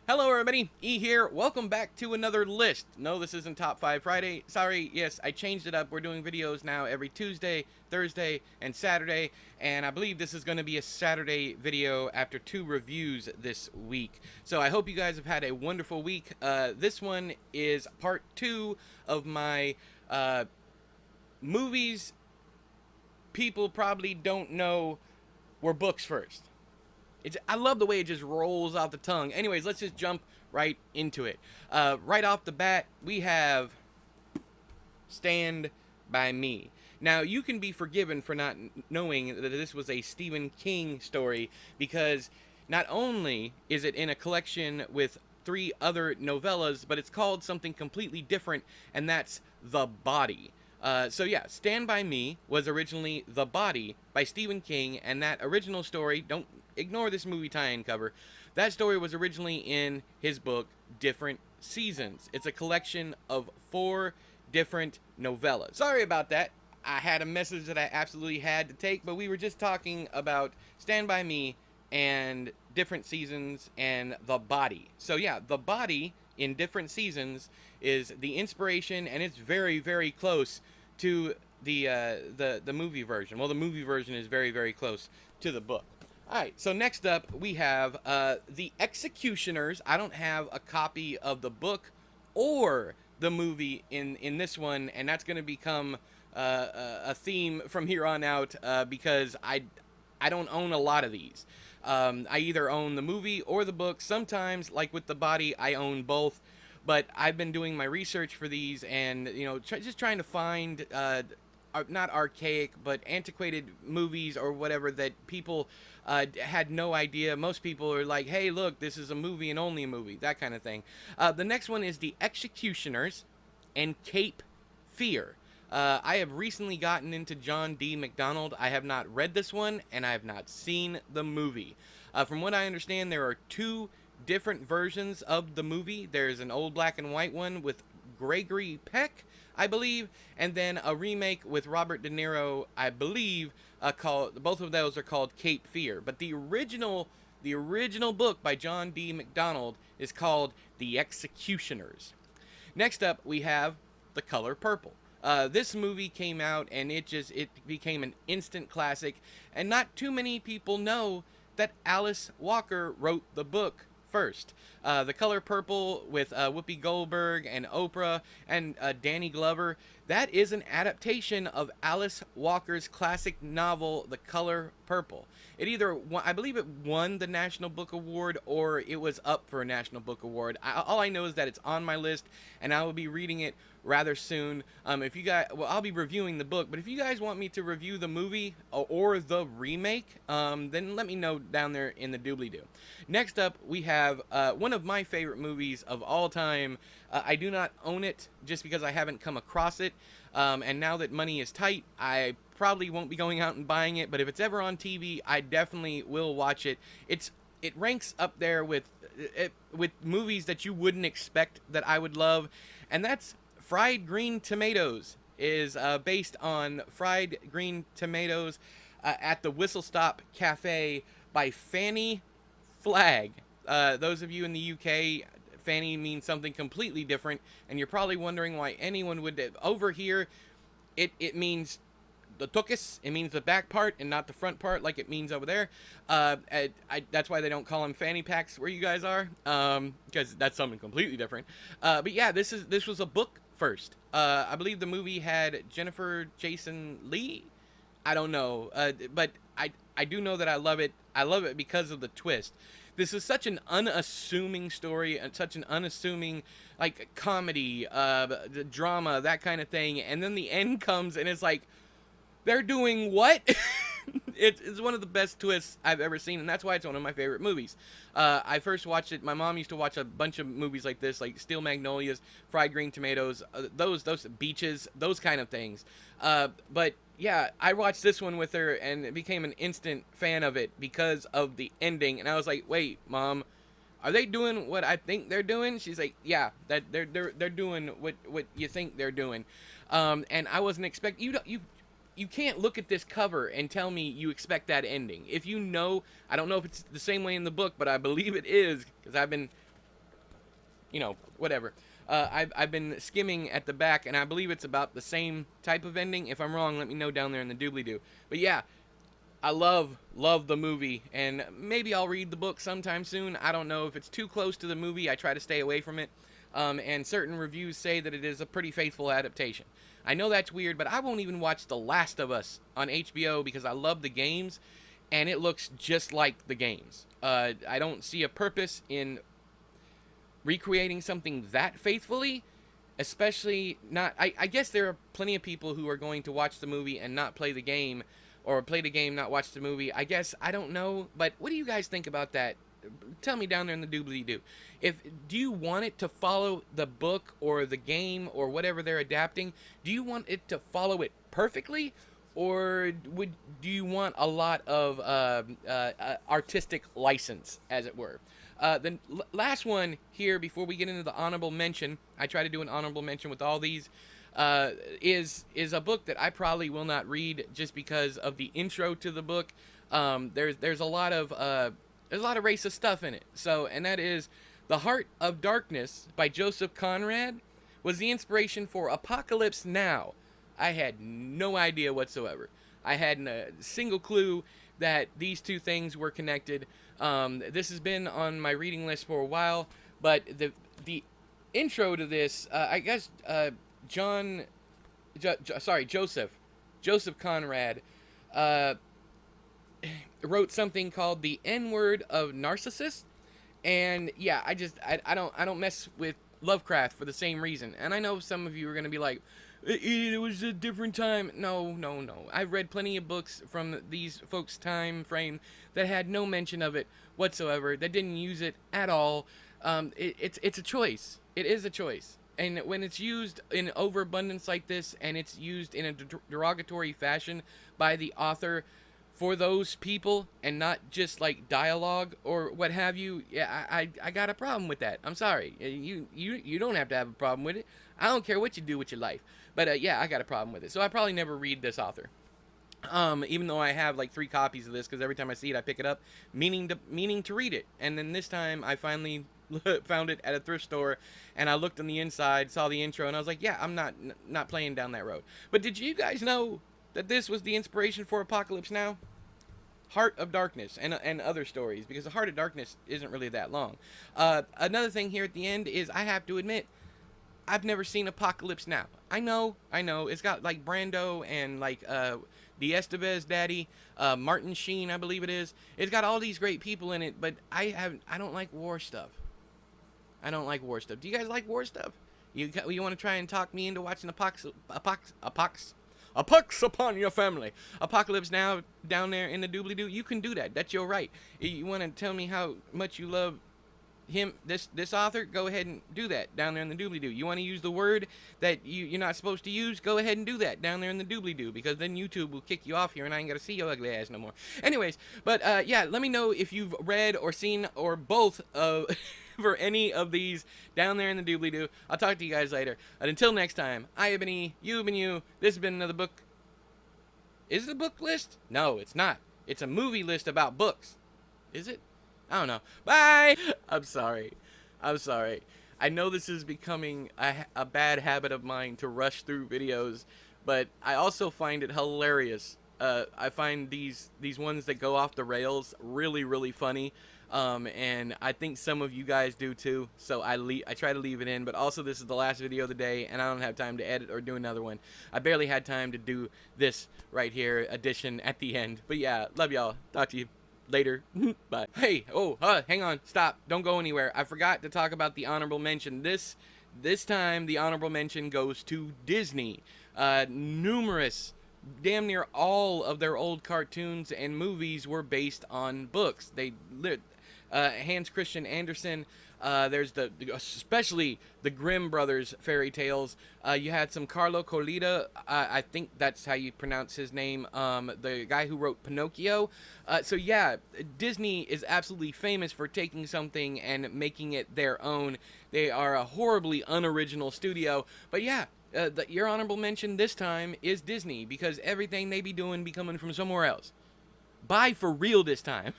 Hello everybody, E here. Welcome back to another list. No, this isn't Top 5 Friday. Sorry, yes, I changed it up. We're doing videos now every Tuesday, Thursday, and Saturday. And I believe this is going to be a Saturday video after 2 reviews this week. So I hope you guys have had a wonderful week. This one is part 2 of my movies people probably don't know were books first. I love the way it just rolls out the tongue. Anyways, let's just jump right into it. Right off the bat, we have Stand By Me. Now, you can be forgiven for not knowing that this was a Stephen King story because not only is it in a collection with 3 other novellas, but it's called something completely different, and that's The Body. So yeah, Stand By Me was originally The Body by Stephen King, and that original story, don't ignore this movie tie-in cover, that story was originally in his book, Different Seasons. It's a collection of 4 different novellas. Sorry about that. I had a message that I absolutely had to take, but we were just talking about Stand By Me and Different Seasons and The Body. So yeah, The Body in Different Seasons is the inspiration, and it's very, very close to the movie version. Well, the movie version is very, very close to the book. Alright, so next up we have The Executioners. I don't have a copy of the book or the movie in this one, and that's going to become a theme from here on out because I don't own a lot of these. I either own the movie or the book. Sometimes, like with The Body, I own both. But I've been doing my research for these and, you know, just trying to find not archaic, but antiquated movies or whatever that people had no idea. Most people are like, hey, look, this is a movie and only a movie, that kind of thing. The next one is The Executioners and Cape Fear. I have recently gotten into John D. MacDonald. I have not read this one, and I have not seen the movie. From what I understand, there are 2 different versions of the movie. There's an old black and white one with Gregory Peck, I believe, and then a remake with Robert De Niro, I believe, called, both of those are called Cape Fear. But the original book by John D. MacDonald is called The Executioners. Next up, we have The Color Purple. This movie came out and it became an instant classic, and not too many people know that Alice Walker wrote the book first. The Color Purple with Whoopi Goldberg and Oprah and Danny Glover, that is an adaptation of Alice Walker's classic novel, The Color Purple. It either, I believe it won the National Book Award or it was up for a National Book Award. All I know is that it's on my list and I will be reading it rather soon. If you guys, well, I'll be reviewing the book, but if you guys want me to review the movie or the remake, then let me know down there in the doobly-doo. Next up, we have one of my favorite movies of all time. I do not own it just because I haven't come across it, and now that money is tight, I probably won't be going out and buying it, but if it's ever on TV, I definitely will watch it. It ranks up there with movies that you wouldn't expect that I would love, and that's Fried Green Tomatoes. Is based on Fried Green Tomatoes at the Whistle Stop Cafe by Fanny Flagg. Those of you in the UK, Fanny means something completely different, and you're probably wondering why anyone would. Over here, it means the tuchus. It means the back part and not the front part like it means over there. That's why they don't call them fanny packs where you guys are, because that's something completely different. But yeah, this was a book first. I believe the movie had Jennifer Jason Leigh. I don't know, but I do know that I love it. I love it because of the twist. This is such an unassuming story and such an unassuming, like, comedy, drama, that kind of thing. And then the end comes and it's like, they're doing what? It's one of the best twists I've ever seen, and that's why it's one of my favorite movies. I first watched it. My mom used to watch a bunch of movies like this, like Steel Magnolias, Fried Green Tomatoes, those Beaches, those kind of things. But yeah, I watched this one with her and became an instant fan of it because of the ending. And I was like, "Wait, Mom, are they doing what I think they're doing?" She's like, "Yeah, that they're doing what you think they're doing." And I wasn't expecting you can't look at this cover and tell me you expect that ending. If you know, I don't know if it's the same way in the book, but I believe it is, because I've been whatever. I've been skimming at the back, and I believe it's about the same type of ending. If I'm wrong, let me know down there in the doobly-doo. But yeah, I love the movie, and maybe I'll read the book sometime soon. I don't know if it's too close to the movie. I try to stay away from it. And certain reviews say that it is a pretty faithful adaptation. I know that's weird, but I won't even watch The Last of Us on HBO because I love the games, and it looks just like the games. I don't see a purpose in recreating something that faithfully, especially not. I guess there are plenty of people who are going to watch the movie and not play the game, or play the game, not watch the movie. I guess, I don't know, but what do you guys think about that? Tell me down there in the doobly-doo. Do you want it to follow the book or the game or whatever they're adapting? Do you want it to follow it perfectly, or do you want a lot of artistic license, as it were? The last one here before we get into the honorable mention, I try to do an honorable mention with all these, is a book that I probably will not read just because of the intro to the book. There's a lot of racist stuff in it. So, and that is The Heart of Darkness by Joseph Conrad was the inspiration for Apocalypse Now. I had no idea whatsoever. I hadn't a single clue that these two things were connected. This has been on my reading list for a while, but the intro to this, I guess, Joseph Conrad, wrote something called The N-Word of Narcissus, and yeah, I don't mess with Lovecraft for the same reason. And I know some of you are gonna be like, it was a different time. No. I've read plenty of books from these folks' time frame that had no mention of it whatsoever, that didn't use it at all. It's a choice. It is a choice. And when it's used in overabundance like this, and it's used in a derogatory fashion by the author for those people, and not just like dialogue or what have you, yeah, I got a problem with that. I'm sorry. You don't have to have a problem with it. I don't care what you do with your life. But yeah, I got a problem with it. So I probably never read this author. Even though I have like 3 copies of this, because every time I see it, I pick it up, meaning to read it. And then this time, I finally found it at a thrift store, and I looked on the inside, saw the intro, and I was like, yeah, I'm not playing down that road. But did you guys know that this was the inspiration for Apocalypse Now? Heart of Darkness and other stories, because the Heart of Darkness isn't really that long. Another thing here at the end is, I have to admit, I've never seen Apocalypse Now. I know. It's got like Brando and like the Estevez daddy, Martin Sheen, I believe it is. It's got all these great people in it, but I don't like war stuff. I don't like war stuff. Do you guys like war stuff? You want to try and talk me into watching a pox upon your family, Apocalypse Now down there in the doobly-doo? You can do that. That's your right. You want to tell me how much you love him, this author? Go ahead and do that down there in the doobly-doo. You want to use the word that you're not supposed to use? Go ahead and do that down there in the doobly-doo, because then YouTube will kick you off here, and I ain't got to see your ugly ass no more. Anyways, but yeah, let me know if you've read or seen or both of for any of these down there in the doobly-doo. I'll talk to you guys later. And until next time, I have been E, you have been you. This has been another book. Is it a book list? No, it's not. It's a movie list about books. Is it? I don't know. Bye! I'm sorry. I know this is becoming a bad habit of mine to rush through videos, but I also find it hilarious. I find these ones that go off the rails really, really funny. And I think some of you guys do too, so I try to leave it in. But also, this is the last video of the day, and I don't have time to edit or do another one. I barely had time to do this right here edition at the end. But yeah, love y'all. Talk to you later. Bye. Hey, hang on, stop, don't go anywhere. I forgot to talk about the honorable mention. This time the honorable mention goes to Disney. Numerous, damn near all of their old cartoons and movies were based on books. Hans Christian Andersen, there's especially the Grimm brothers fairy tales. You had some Carlo Collita, I think that's how you pronounce his name, the guy who wrote Pinocchio. So yeah, Disney is absolutely famous for taking something and making it their own. They are a horribly unoriginal studio, but yeah, your honorable mention this time is Disney, because everything they be doing be coming from somewhere else. Bye for real this time.